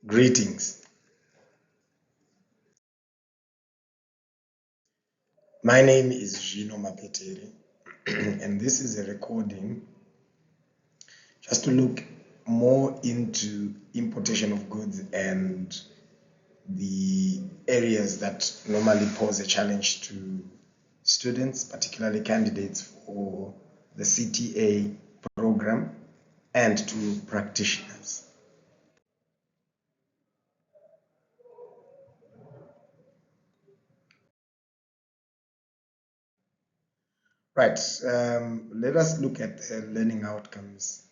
Greetings. My name is Gino Mapeteri, and this is a recording just to look more into importation of goods and the areas that normally pose a challenge to students, particularly candidates for the CTA program, and to practitioners. Right, let us look at the learning outcomes.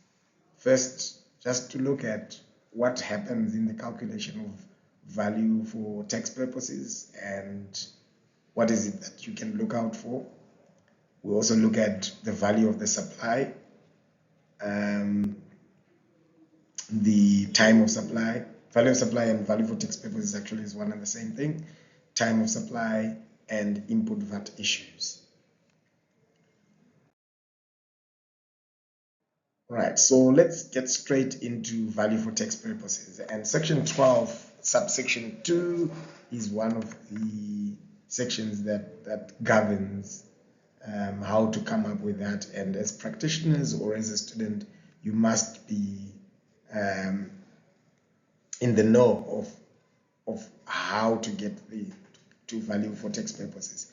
First, just to look at what happens in the calculation of value for tax purposes and what is it that you can look out for. We also look at the value of the supply, the time of supply. Value of supply and value for tax purposes actually is one and the same thing. Time of supply and import VAT issues. Right, so let's get straight into value for tax purposes. And section 12, subsection 2 is one of the sections that governs how to come up with that. And as practitioners or as a student, you must be in the know of how to get to value for tax purposes.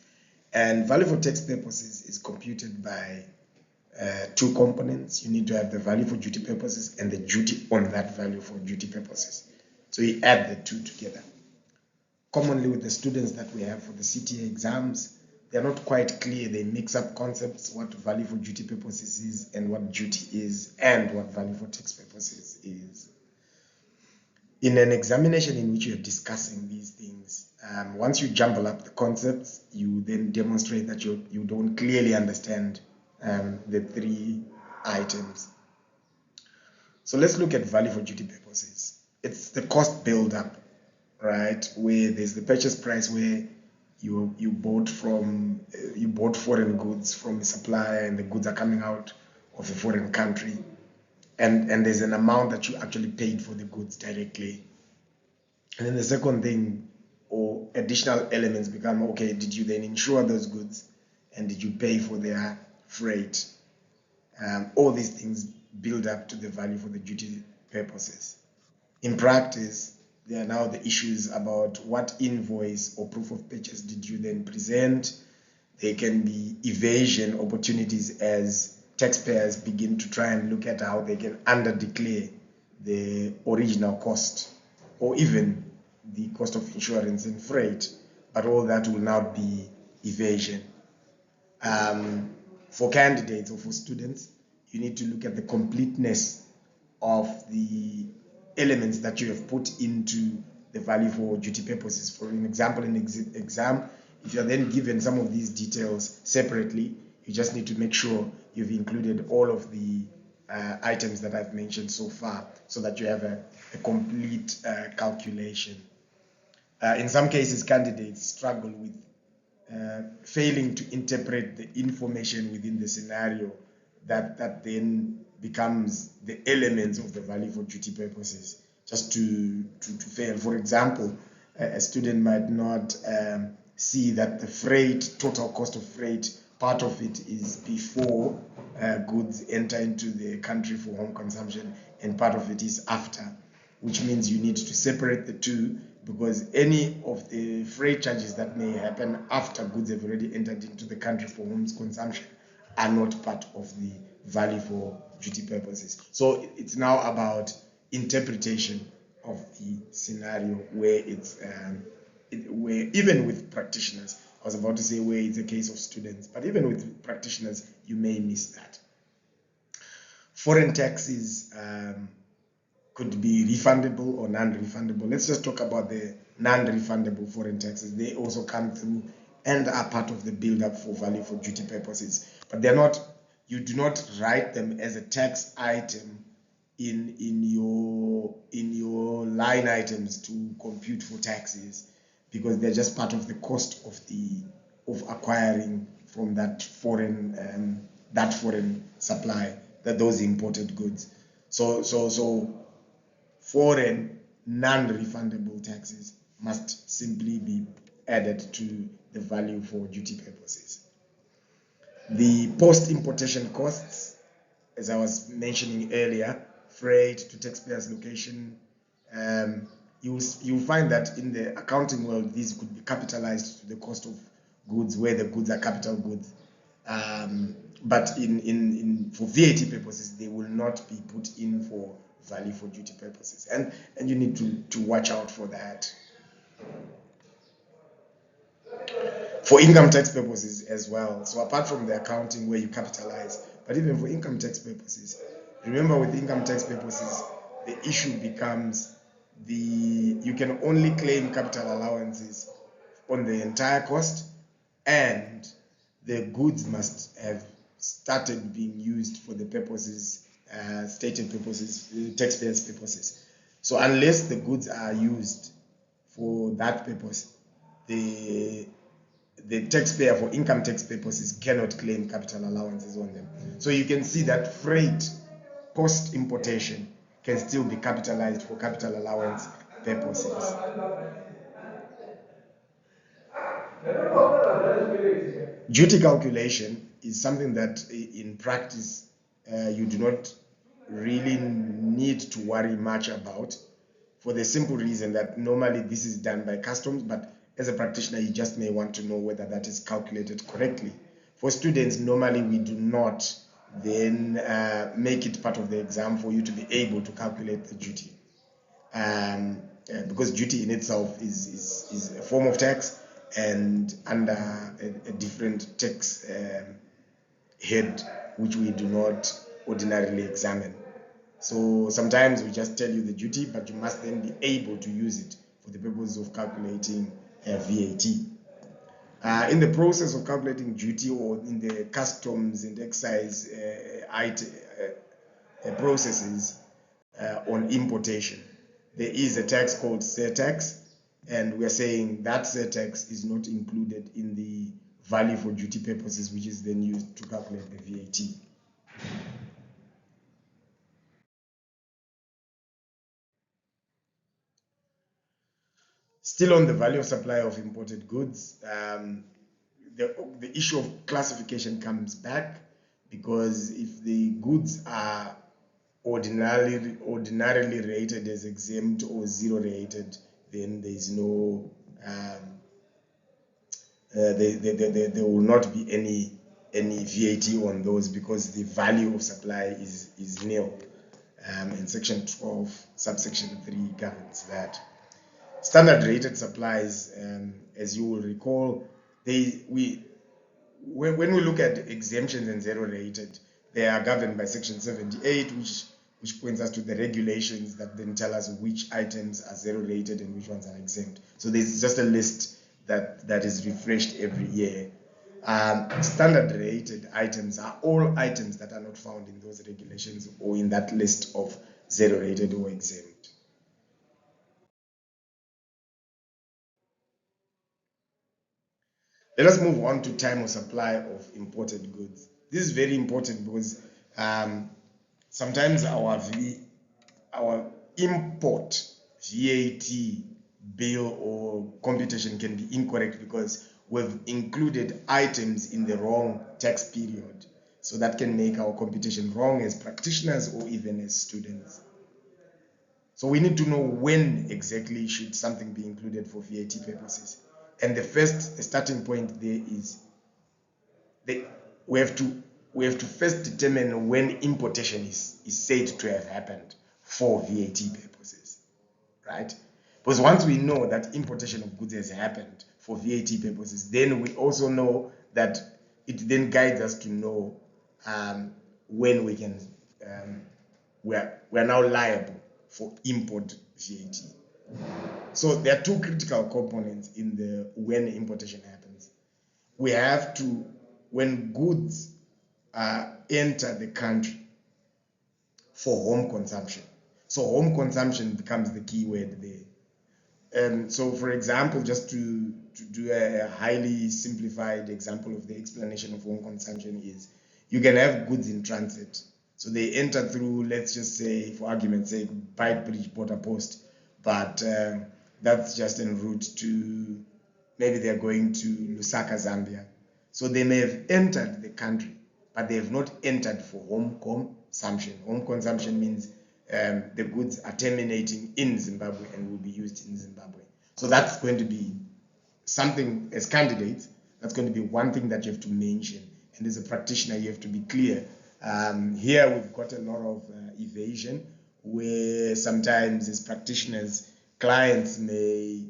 And value for tax purposes is computed by two components. You need to have the value for duty purposes and the duty on that value for duty purposes. So you add the two together. Commonly with the students that we have for the CTA exams, they're not quite clear. They mix up concepts, what value for duty purposes is and what duty is and what value for tax purposes is. In an examination in which you're discussing these things, once you jumble up the concepts, you then demonstrate that you don't clearly understand the three items. So let's look at value for duty purposes. It's the cost build-up, right? Where there's the purchase price where you bought foreign goods from a supplier and the goods are coming out of a foreign country, and there's an amount that you actually paid for the goods directly. And then the second thing or additional elements become, okay, did you then insure those goods and did you pay for their freight? All these things build up to the value for the duty purposes. In practice, there are now the issues about what invoice or proof of purchase did you then present. There can be evasion opportunities as taxpayers begin to try and look at how they can underdeclare the original cost or even the cost of insurance and freight, but all that will now be evasion. For candidates or for students, you need to look at the completeness of the elements that you have put into the value for duty purposes. For an example, in exam, if you're then given some of these details separately, you just need to make sure you've included all of the items that I've mentioned so far so that you have a complete calculation. In some cases, candidates struggle with failing to interpret the information within the scenario that then becomes the elements of the value for duty purposes just to fail. For example, a student might not see that the freight, total cost of freight, part of it is before goods enter into the country for home consumption and part of it is after, which means you need to separate the two, because any of the freight charges that may happen after goods have already entered into the country for home consumption are not part of the value for duty purposes. So it's now about interpretation of the scenario where it's where even with practitioners, I was about to say where it's a case of students, but even with practitioners, you may miss that. Foreign taxes could be refundable or non-refundable. Let's just talk about the non-refundable foreign taxes. They also come through and are part of the build-up for value for duty purposes. But they're not, you do not write them as a tax item in your line items to compute for taxes, because they're just part of the cost of acquiring from that foreign supply, that those imported goods. So foreign non-refundable taxes must simply be added to the value for duty purposes. The post-importation costs, as I was mentioning earlier, freight to taxpayers' location, you'll find that in the accounting world, these could be capitalized to the cost of goods where the goods are capital goods. But for VAT purposes, they will not be put in for value for duty purposes. And you need to watch out for that. For income tax purposes as well. So apart from the accounting where you capitalize, but even for income tax purposes, remember with income tax purposes, the issue becomes you can only claim capital allowances on the entire cost, and the goods must have started being used for the purposes, stated purposes, taxpayers' purposes. So unless the goods are used for that purpose, the taxpayer for income tax purposes cannot claim capital allowances on them. So you can see that freight post importation can still be capitalized for capital allowance purposes. Duty calculation is something that in practice you do not really need to worry much about, for the simple reason that normally this is done by customs, but as a practitioner, you just may want to know whether that is calculated correctly. For students, normally we do not then make it part of the exam for you to be able to calculate the duty. Because duty in itself is a form of tax, and under a different tax head, which we do not ordinarily examine. So sometimes we just tell you the duty, but you must then be able to use it for the purpose of calculating VAT. In the process of calculating duty, or in the customs and excise processes on importation, there is a tax called surtax, and we are saying that surtax is not included in the value for duty purposes, which is then used to calculate the VAT. Still on the value of supply of imported goods, the issue of classification comes back, because if the goods are ordinarily rated as exempt or zero rated, then there is no there will not be any VAT on those, because the value of supply is nil, and section 12 subsection 3 governs that. Standard rated supplies, as you will recall, when we look at exemptions and zero rated, they are governed by section 78, which points us to the regulations that then tell us which items are zero rated and which ones are exempt. So there's just a list that is refreshed every year. Standard rated items are all items that are not found in those regulations or in that list of zero rated or exempt. Let us move on to time of supply of imported goods. This is very important because sometimes our import VAT bill or computation can be incorrect because we've included items in the wrong tax period. So that can make our computation wrong as practitioners or even as students. So we need to know when exactly should something be included for VAT purposes. And the first starting point there is we have to first determine when importation is said to have happened for VAT purposes, right? Because once we know that importation of goods has happened for VAT purposes, then we also know that it then guides us to know when we can we are now liable for import VAT. So there are two critical components in the when importation happens. We have to, when goods enter the country for home consumption. So home consumption becomes the key word there. So for example, just to do a highly simplified example of the explanation of home consumption is, you can have goods in transit. So they enter through, let's just say, for argument's sake, Beitbridge Border Post, but that's just en route to, maybe they're going to Lusaka, Zambia. So they may have entered the country, but they have not entered for home consumption. Home consumption means the goods are terminating in Zimbabwe and will be used in Zimbabwe. So that's going to be something, as candidates, that's going to be one thing that you have to mention. And as a practitioner, you have to be clear. Here we've got a lot of evasion, where sometimes as practitioners, clients may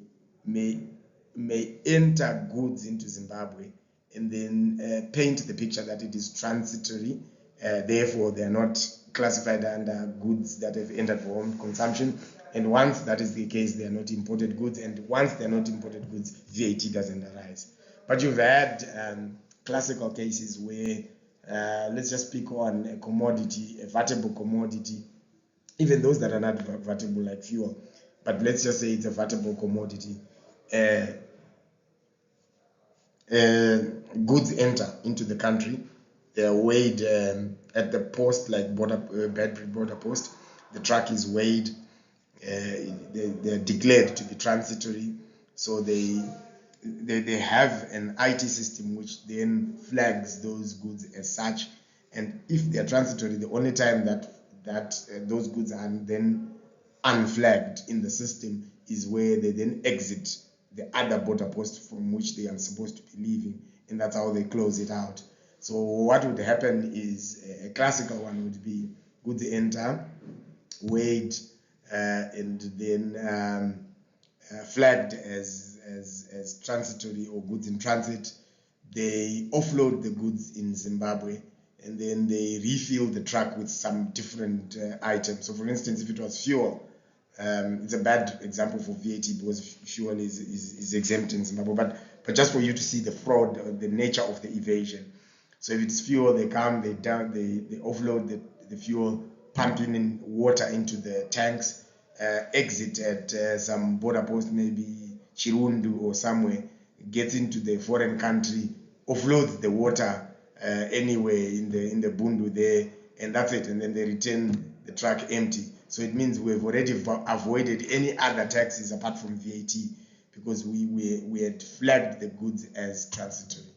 enter goods into Zimbabwe and then paint the picture that it is transitory. Therefore, they are not classified under goods that have entered for home consumption. And once that is the case, they are not imported goods. And once they are not imported goods, VAT doesn't arise. But you've had classical cases where, let's just pick on a commodity, a vatable commodity, even those that are not vatable like fuel, but let's just say it's a vatable commodity. Goods enter into the country, they are weighed at the post, like Bedford border post. The truck is weighed, they're declared to be transitory, so they have an IT system which then flags those goods as such. And if they are transitory, the only time that those goods are then unflagged in the system is where they then exit the other border post from which they are supposed to be leaving, and that's how they close it out. So what would happen is, a classical one would be goods enter, weighed, and then flagged as transitory or goods in transit. They offload the goods in Zimbabwe, and then they refill the truck with some different items. So for instance, if it was fuel, it's a bad example for VAT because fuel is exempt in Zimbabwe, but just for you to see the fraud, the nature of the evasion. So if it's fuel, they come, they offload the fuel, pumping in water into the tanks, exit at some border post, maybe Chirundu or somewhere, gets into the foreign country, offloads the water anywhere in the Bundu there, and that's it. And then they return the truck empty. So it means we've already avoided any other taxes apart from VAT, because we had flagged the goods as transitory.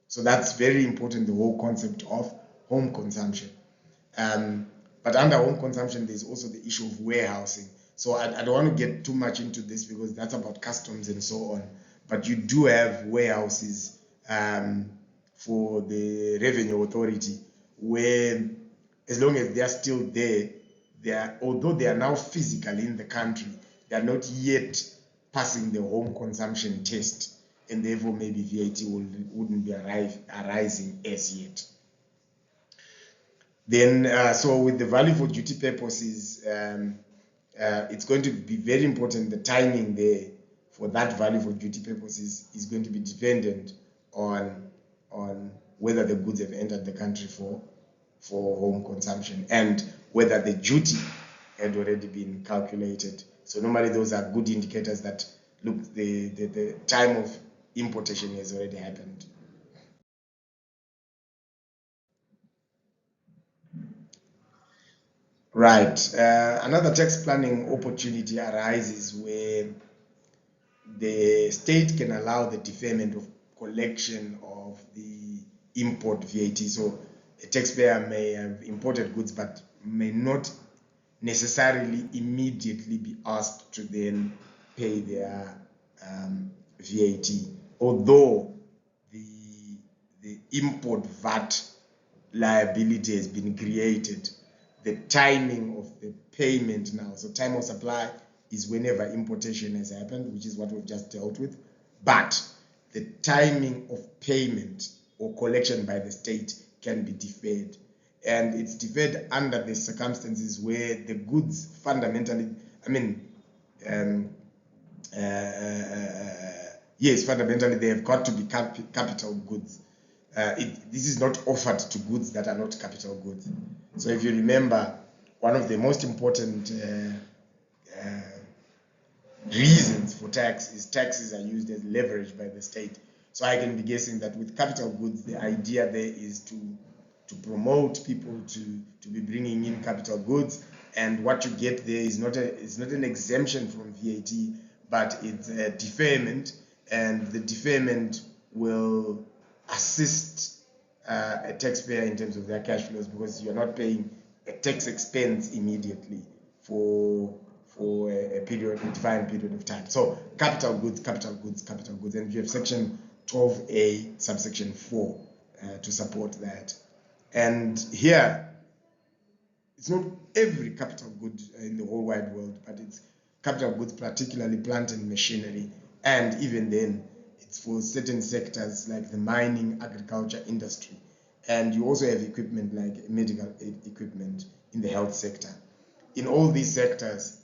So that's very important, the whole concept of home consumption. But under home consumption, there's also the issue of warehousing. So I don't want to get too much into this because that's about customs and so on. But you do have warehouses for the revenue authority, where as long as they are still there, although they are now physically in the country, they are not yet passing the home consumption test, and therefore maybe VAT wouldn't be arising as yet. Then, so with the value for duty purposes, it's going to be very important. The timing there for that value for duty purposes is going to be dependent on whether the goods have entered the country for home consumption and whether the duty had already been calculated. So normally those are good indicators that, look, the time of importation has already happened. Right. Another tax planning opportunity arises where the state can allow the deferment of collection of the import VAT. So a taxpayer may have imported goods but may not necessarily immediately be asked to then pay their VAT, although the import VAT liability has been created. The timing of the payment now, so time of supply is whenever importation has happened, which is what we've just dealt with, but the timing of payment or collection by the state can be deferred. And it's deferred under the circumstances where the goods fundamentally, yes, fundamentally they have got to be capital goods. This is not offered to goods that are not capital goods. So if you remember, one of the most important reasons for tax is taxes are used as leverage by the state. So I can be guessing that with capital goods, the idea there is to promote people to be bringing in capital goods, And what you get there is not an exemption from VAT, but it's a deferment, and the deferment will assist a taxpayer in terms of their cash flows, because you're not paying a tax expense immediately for a defined period of time. So capital goods, and you have section 12A subsection 4 to support that. And here, it's not every capital good in the whole wide world, but it's capital goods, particularly plant and machinery, and even then, it's for certain sectors like the mining, agriculture, industry. And you also have equipment like medical equipment in the health sector. In all these sectors,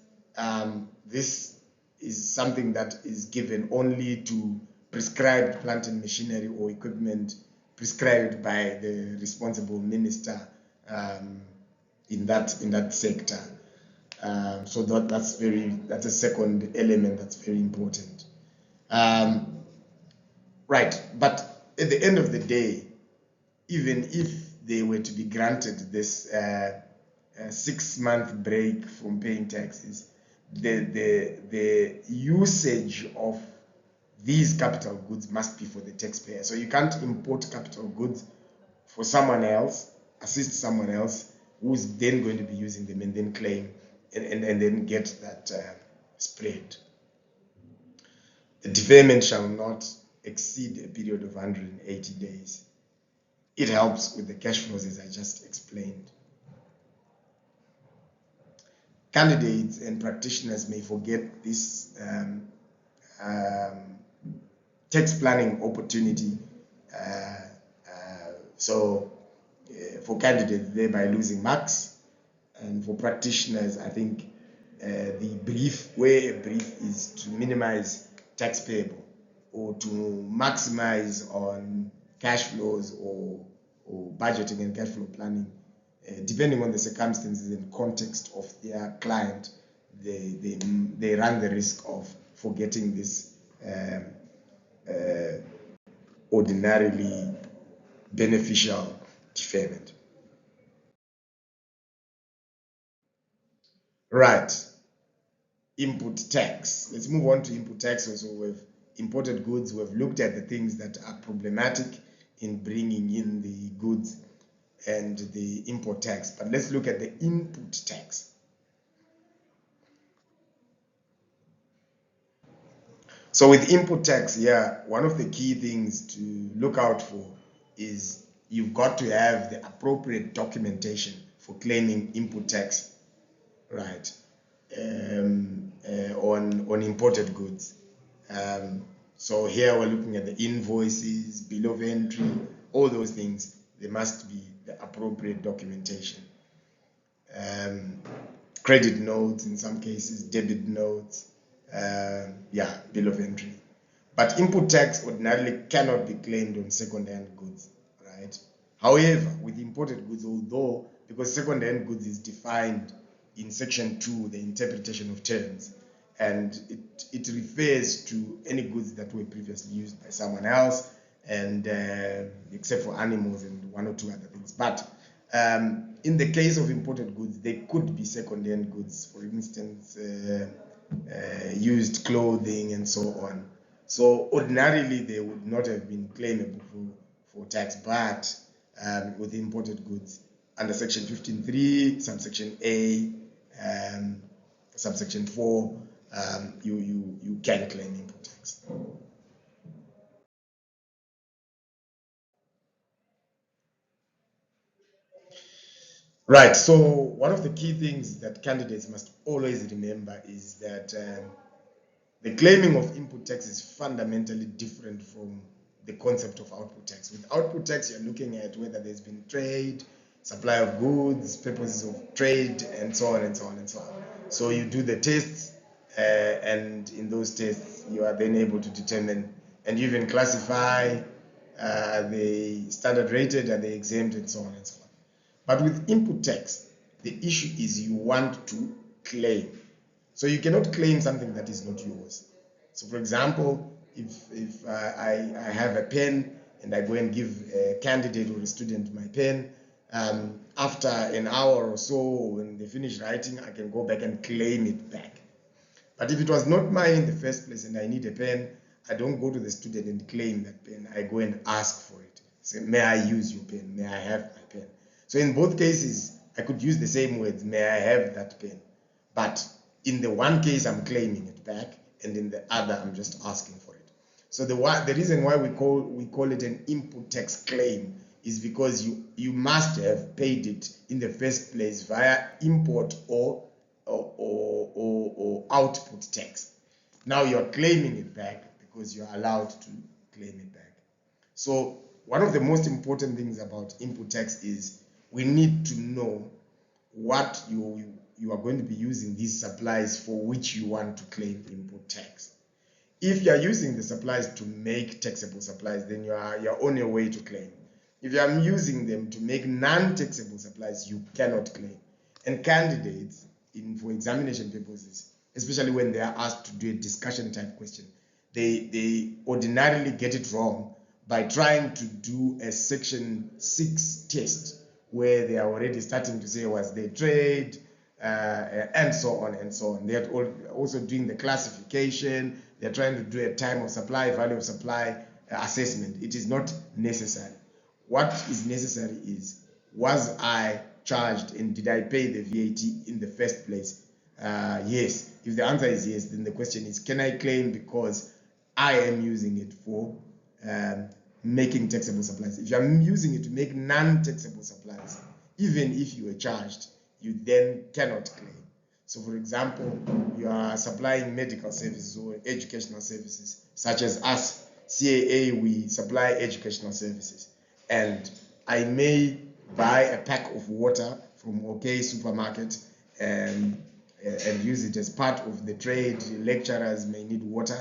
this is something that is given only to prescribed plant and machinery or equipment prescribed by the responsible minister in that sector. So that's a second element that's very important. Right, but at the end of the day, even if they were to be granted this 6-month break from paying taxes, the usage of these capital goods must be for the taxpayer. So you can't import capital goods for someone else, assist someone else who's then going to be using them and then claim and then get that spread. The deferment shall not exceed a period of 180 days. It helps with the cash flows, as I just explained. Candidates and practitioners may forget this tax planning opportunity. So for candidates, thereby losing marks, and for practitioners, I think a brief is to minimize tax payable or to maximize on cash flows or budgeting and cash flow planning, depending on the circumstances and context of their client. They run the risk of forgetting this ordinarily beneficial deferment. Right. Input tax. Let's move on to input tax. So we've imported goods. We've looked at the things that are problematic in bringing in the goods and the import tax. But let's look at the input tax. So with input tax, one of the key things to look out for is you've got to have the appropriate documentation for claiming input tax, right, on imported goods. So here we're looking at the invoices, bill of entry, all those things. There must be the appropriate documentation. Credit notes in some cases, debit notes, bill of entry. But input tax ordinarily cannot be claimed on second-hand goods, right? However, with imported goods, although, because second-hand goods is defined in section 2, the interpretation of terms, and it refers to any goods that were previously used by someone else, and except for animals and one or two other things. But in the case of imported goods, they could be second-hand goods, for instance, used clothing and so on. So ordinarily they would not have been claimable for tax, but with imported goods under section 15.3, subsection A, subsection 4, you can claim input tax. Right, so one of the key things that candidates must always remember is that the claiming of input tax is fundamentally different from the concept of output tax. With output tax, you're looking at whether there's been trade, supply of goods, purposes of trade, and so on and so on and so on. So you do the tests, and in those tests, you are then able to determine and even classify the standard rated and the exempt and so on and so on. But with input tax, the issue is you want to claim. So you cannot claim something that is not yours. So for example, if I have a pen and I go and give a candidate or a student my pen, After an hour or so, when they finish writing, I can go back and claim it back. But if it was not mine in the first place and I need a pen, I don't go to the student and claim that pen. I go and ask for it. Say, may I use your pen? May I have my pen? So in both cases, I could use the same words, may I have that pen? But in the one case, I'm claiming it back, and in the other, I'm just asking for it. So the reason why we call it an input tax claim is because you must have paid it in the first place via import or output tax. Now you're claiming it back because you're allowed to claim it back. So one of the most important things about input tax is we need to know what you are going to be using these supplies for which you want to claim input tax. If you are using the supplies to make taxable supplies, then you're on your way to claim. If you are using them to make non-taxable supplies, you cannot claim. And candidates, for examination purposes, especially when they are asked to do a discussion type question, they ordinarily get it wrong by trying to do a section 6 test where they are already starting to say, was they trade, and so on and so on. They're also doing the classification. They're trying to do a time of supply, value of supply assessment. It is not necessary. What is necessary is, was I charged and did I pay the VAT in the first place? Yes. If the answer is yes, then the question is, can I claim because I am using it for making taxable supplies? If I'm using it to make non-taxable supplies, even if you were charged, you then cannot claim. So for example, you are supplying medical services or educational services, such as us, CAA, we supply educational services. And I may buy a pack of water from OK supermarket and use it as part of the trade. Lecturers may need water.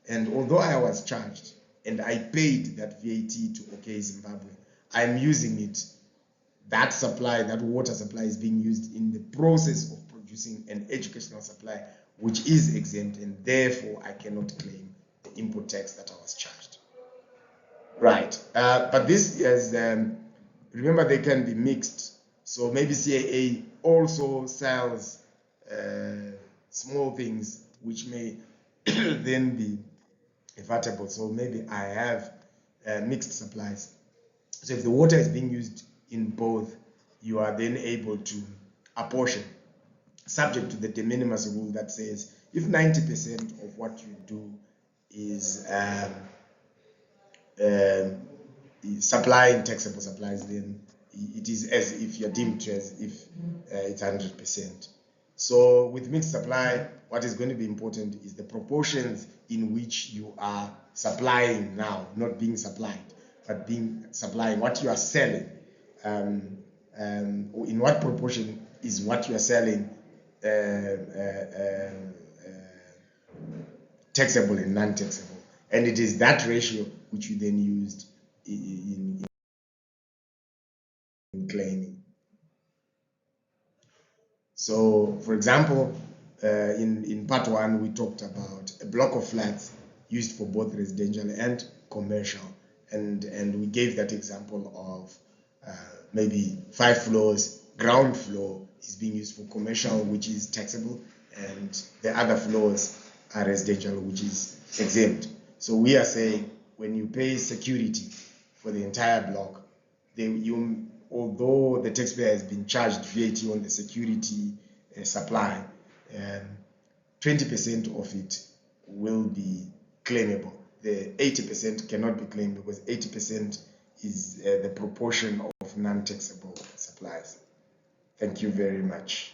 And although I was charged and I paid that VAT to OK Zimbabwe, I'm using it. That supply, that water supply, is being used in the process of producing an educational supply, which is exempt, and therefore I cannot claim the input tax that I was charged. Right. But this is, remember, they can be mixed. So maybe CAA also sells small things which may then be VAT-able. So maybe I have mixed supplies. So if the water is being used in both, you are then able to apportion, subject to the de minimis rule that says if 90% of what you do is supplying taxable supplies, then it is as if you're deemed as if it's 100%. So with mixed supply, what is going to be important is the proportions in which you are supplying now, not being supplied, but being supplying what you are selling. In what proportion is what you are selling taxable and non-taxable, and it is that ratio which you then used in claiming. So, for example, in part 1, we talked about a block of flats used for both residential and commercial, and we gave that example of maybe 5 floors. Ground floor is being used for commercial, which is taxable, and the other floors are residential, which is exempt. So we are saying when you pay security for the entire block, although the taxpayer has been charged VAT on the security supply, 20% of it will be claimable. The 80% cannot be claimed because 80% is the proportion of non-taxable supplies. Thank you very much.